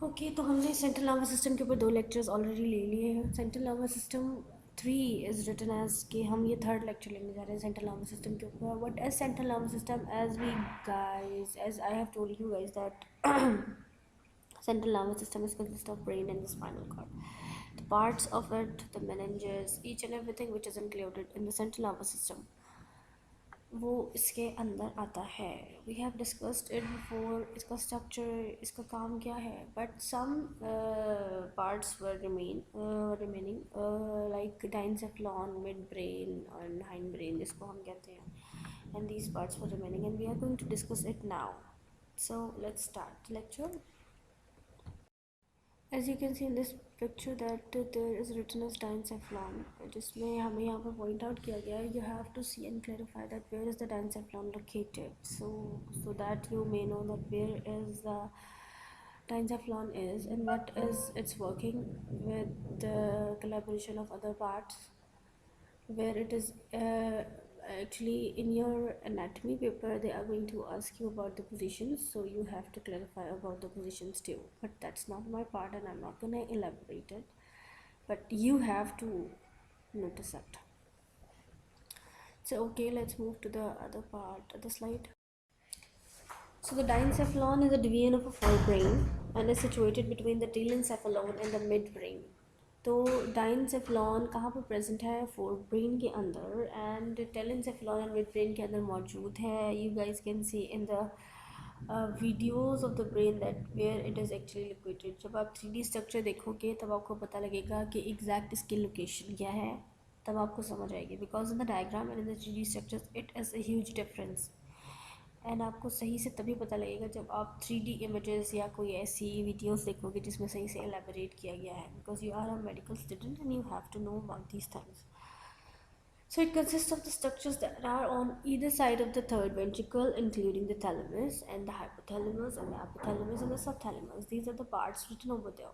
Okay तो हमने central nervous system के ऊपर 2 लेक्चर्स ऑलरेडी ले लिए हैं। Central nervous system 3 is written as कि हम ये 3rd लेक्चर लेने जा रहे हैं सेंट्रल नर्वस सिस्टम के ऊपर. What is central nervous system? As we guys, as I have told you guys that central nervous system is consist of brain and the spinal cord. The parts of it, the meninges, each and everything which is included in the central nervous system, वो इसके अंदर आता है. We have discussed it before. इसका structure, इसका काम क्या है, but some parts were remaining like diencephalon, mid brain and hind brain जिसको हम कहते हैं, and these parts were remaining and we are going to discuss it now. So let's start lecture. As you can see in this picture that there is written as diencephalon, जिसमें हमें यहाँ पर point out किया गया है, you have to see and clarify that where is the diencephalon located, so that you may know that where is the diencephalon is and what is its working with the collaboration of other parts, where it is actually in your anatomy paper they are going to ask you about the positions, so you have to clarify about the positions too, but that's not my part and I'm not gonna elaborate it, but you have to notice it. So okay, let's move to the other part of the slide. So the diencephalon is a division of a forebrain and is situated between the telencephalon and the midbrain. तो diencephalon कहाँ पर present है? Forebrain के अंदर, and telencephalon and midbrain के अंदर मौजूद है. You guys can see in the videos of the brain that where it is actually located. जब आप 3D स्ट्रक्चर देखोगे तब आपको पता लगेगा कि एग्जैक्ट इसकी लोकेशन क्या है, तब आपको समझ आएगी. Because in the diagram and in the 3D structure it is a huge difference, and आपको सही से तभी पता लगेगा जब आप 3D इमेजेस या कोई ऐसी वीडियोस देखोगे जिसमें सही से एलेबोरेट किया गया है, because you are a medical student and you have to know about these things. So it consists of the structures that are on either side of the third ventricle, including the thalamus and the hypothalamus and the hypothalamus and the subthalamus. These are the parts written over there.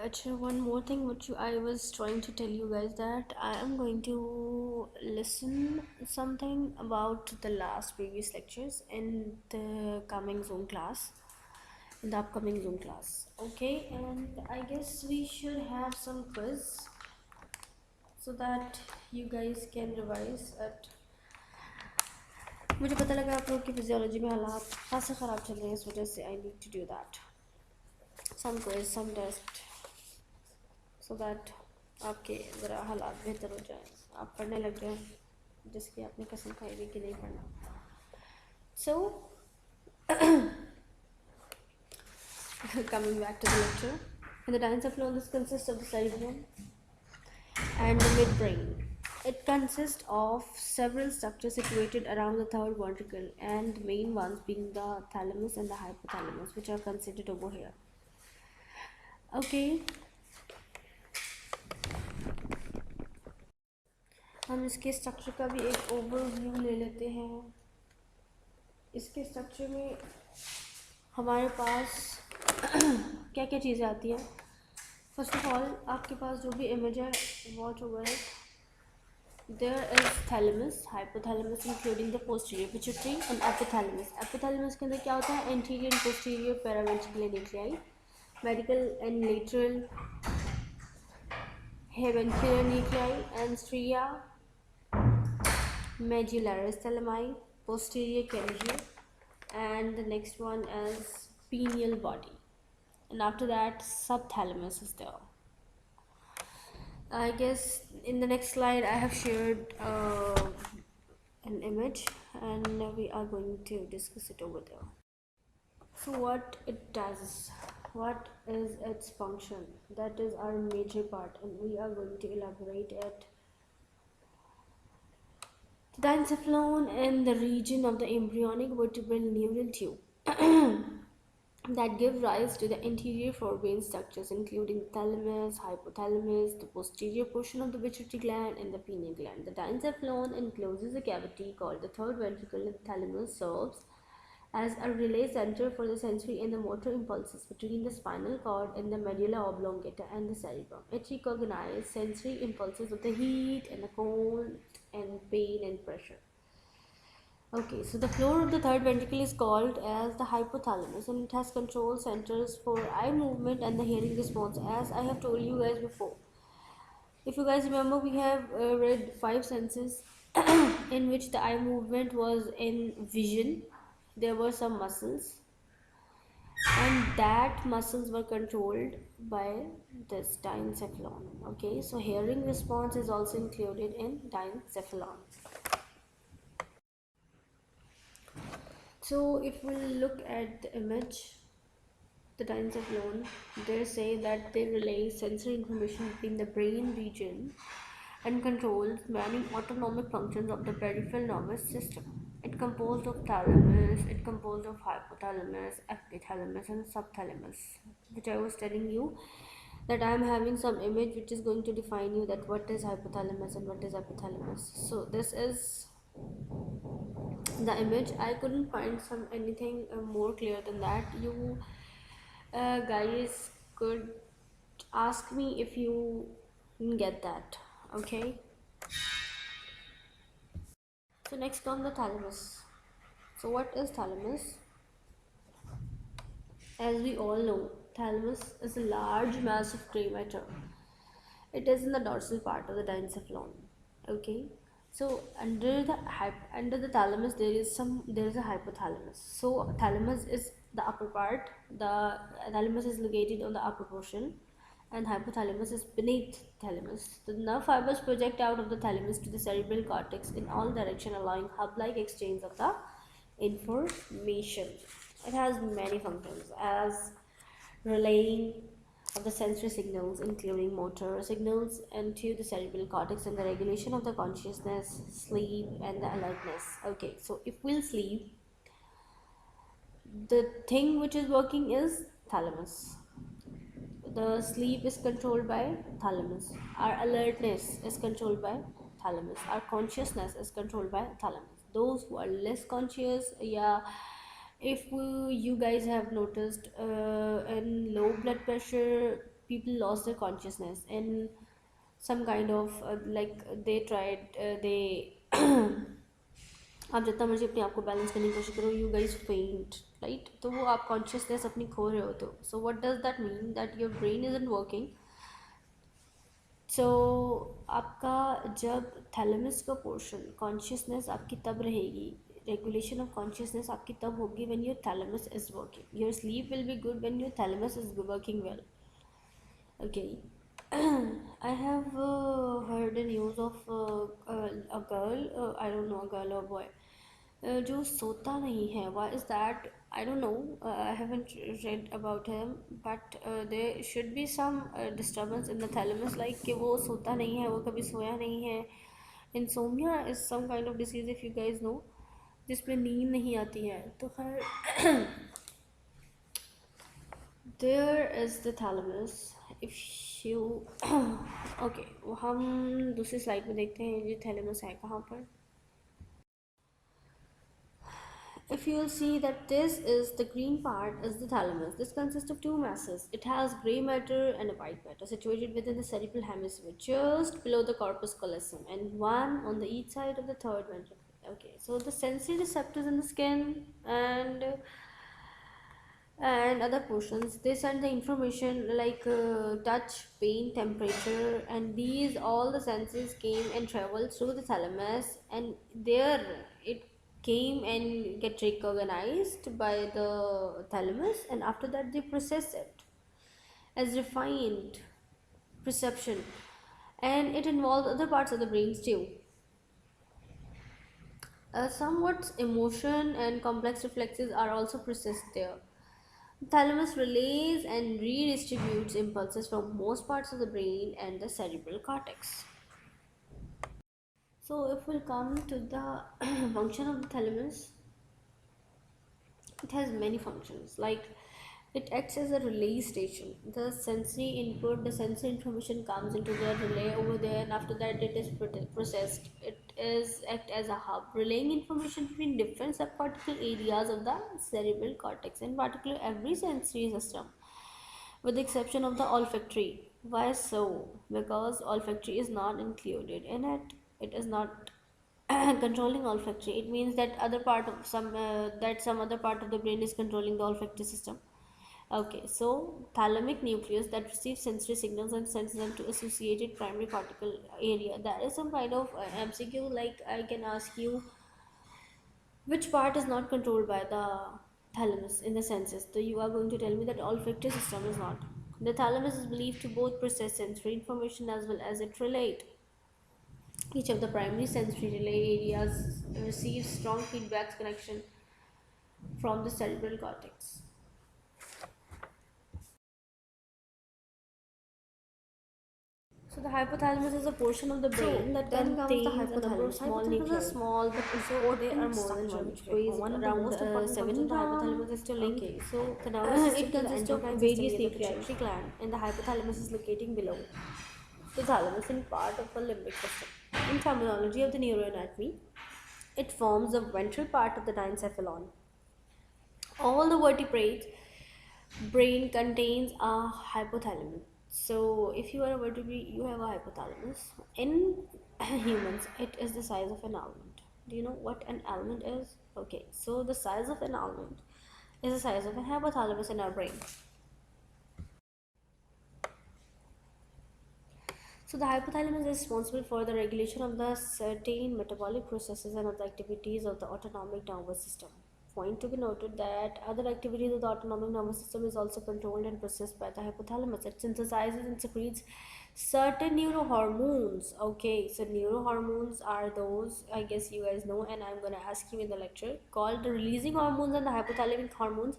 Actually, one more thing which I was trying to tell you guys, that I am going to listen something about the last previous lectures in the coming Zoom class, in the upcoming Zoom class. Okay, and I guess we should have some quiz so that you guys can revise it. मुझे पता लगा आप लोग की physiology में हालात खासे ख़राब चल रहे हैं, इस वजह से I need to do that. Some quiz, some test, so that आपके ज़रा हालात बेहतर हो जाए, आप पढ़ने लग जाए जिसकी आपने कसम खाई हुई कि नहीं पढ़ना. So coming back to the lecture, and the diencephalon, this consists of the cerebrum and the midbrain. It consists of several structures situated around the third ventricle, and the main ones being the thalamus and the hypothalamus, which are considered over here. Okay, हम इसके structure का भी एक overview ले लेते हैं. इसके structure में हमारे पास क्या क्या चीज़ें आती हैं. फर्स्ट ऑफ ऑल आपके पास जो भी इमेज है वॉच ओवर है, there is thalamus, hypothalamus including the posterior pituitary and epithalamus. Epithalamus के अंदर क्या होता है? Anterior and posterior paraventricular nuclei, medical and lateral periventricular nuclei, and stria medullaris thalami, posterior cardiac, and the next one is pineal body, and after that subthalamus is there. I guess in the next slide I have shared an image and we are going to discuss it over there. So what it does, what is its function, that is our major part and we are going to elaborate it. The diencephalon in the region of the embryonic vertebral neural tube that give rise to the anterior forebrain structures, including the thalamus, hypothalamus, the posterior portion of the pituitary gland, and the pineal gland. The diencephalon encloses a cavity called the third ventricle, and the thalamus serves as a relay center for the sensory and the motor impulses between the spinal cord and the medulla oblongata and the cerebrum. It recognizes sensory impulses of the heat and the cold and pain and pressure. Okay, so the floor of the third ventricle is called as the hypothalamus, and it has control centers for eye movement and the hearing response, as I have told you guys before. If you guys remember, we have read five senses in which the eye movement was in vision. There were some muscles, and that muscles were controlled by this diencephalon. Okay, so hearing response is also included in diencephalon. So if we look at the image, the diencephalon, they say that they relay sensory information between the brain region and controls many autonomic functions of the peripheral nervous system. It composed of thalamus, it composed of hypothalamus, epithalamus, and subthalamus, which I was telling you that I am having some image which is going to define you that what is hypothalamus and what is epithalamus. So this is the image. I couldn't find some anything more clear than that. You guys could ask me if you get that. Okay, so next comes the thalamus. So what is thalamus? As we all know, thalamus is a large mass of gray matter. It is in the dorsal part of the diencephalon. Okay, so under the thalamus there is a hypothalamus. So thalamus is the upper part. The thalamus is located on the upper portion, and hypothalamus is beneath thalamus. The nerve fibers project out of the thalamus to the cerebral cortex in all direction, allowing hub-like exchange of the information. It has many functions as relaying of the sensory signals, including motor signals, into the cerebral cortex, and the regulation of the consciousness, sleep, and the alertness. Okay, so if we'll sleep, the thing which is working is thalamus. The sleep is controlled by thalamus. Our alertness is controlled by thalamus. Our consciousness is controlled by thalamus. Those who are less conscious, yeah, if you guys have noticed, in low blood pressure, people lost their consciousness in some kind of like they tried, they आप जितना मर्जी अपने आप को balance करने की कोशिश करो, यू गाइज फेंट, राइट? तो वो आप कॉन्शियसनेस अपनी खो रहे हो, तो so what does that mean? That your brain isn't working. So आपका जब थैलेमस का पोर्शन, कॉन्शियसनेस आपकी तब रहेगी, रेगुलेशन ऑफ कॉन्शियसनेस आपकी तब होगी when your thalamus is working. Your sleep will be good when your thalamus is working well. Okay, I have heard the news of a girl, I don't know, a girl or boy, जो सोता नहीं है. Why is that? I don't know. I haven't read about him, but there should be some disturbance in the thalamus, like कि वो सोता नहीं है, वो कभी सोया नहीं है. Insomnia is some kind of disease, if you guys know, जिसमें नींद नहीं आती है. तो खैर there is the thalamus. If you okay, हम दूसरी स्लाइड में देखते हैं ये थैलेमस है कहाँ पर. If you will see that this is the green part is the thalamus. This consists of two masses. It has gray matter and a white matter situated within the cerebral hemisphere, just below the corpus callosum, and one on the each side of the third ventricle. Okay, so the sensory receptors in the skin and other portions, they send the information like touch, pain, temperature, and these all the senses came and traveled through the thalamus, and there it came and get recognized by the thalamus, and after that they process it as refined perception, and it involves other parts of the brains too. Somewhat emotion and complex reflexes are also processed there. Thalamus relays and redistributes impulses from most parts of the brain and the cerebral cortex. So if we'll come to the function of the thalamus, it has many functions. Like it acts as a relay station. The sensory input, the sensory information comes into the relay over there, and after that it is processed. It is act as a hub, relaying information between different subcortical areas of the cerebral cortex, in particular every sensory system, with the exception of the olfactory. Why so? Because olfactory is not included in it. It is not controlling olfactory, it means that other part of some other part of the brain is controlling the olfactory system. Okay, so thalamic nucleus that receives sensory signals and sends them to associated primary cortical area. That is some kind of MCQ. Like I can ask you, which part is not controlled by the thalamus in the senses? So you are going to tell me that olfactory system is not. The thalamus is believed to both process sensory information as well as it relate. Each of the primary sensory relay areas receives strong feedback connection from the cerebral cortex. So the hypothalamus is a portion of the brain that Then comes the contains a number of hypothalamus. small Hypothalamus nuclei. is small but So they are important more than structure one, which weighs one of the around most important 7 functions hypothalamus is to link okay, so the nervous system it to the consists of endocrine system various near the nuclei. pituitary gland, and the hypothalamus is located below the thalamus in part of the limbic system. In terminology of the neuroanatomy, it forms the ventral part of the diencephalon. All the vertebrates brain contains a hypothalamus. So if you are a vertebrate, you have a hypothalamus. In humans, it is the size of an almond. Do you know what an almond is? Okay, so the size of an almond is the size of a hypothalamus in our brain. So the hypothalamus is responsible for the regulation of the certain metabolic processes and other activities of the autonomic nervous system. Point to be noted that other activities of the autonomic nervous system is also controlled and processed by the hypothalamus. It synthesizes and secretes certain neurohormones. Okay, so neurohormones are those, I guess you guys know, and I'm gonna ask you in the lecture, called the releasing hormones and the hypothalamic hormones.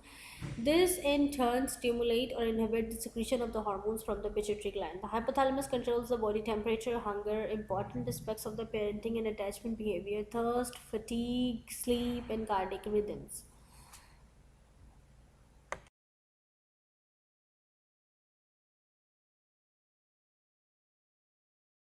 This in turn stimulate or inhibit the secretion of the hormones from the pituitary gland. The hypothalamus controls the body temperature, hunger, important aspects of the parenting and attachment behavior, thirst, fatigue, sleep, and cardiac rhythms.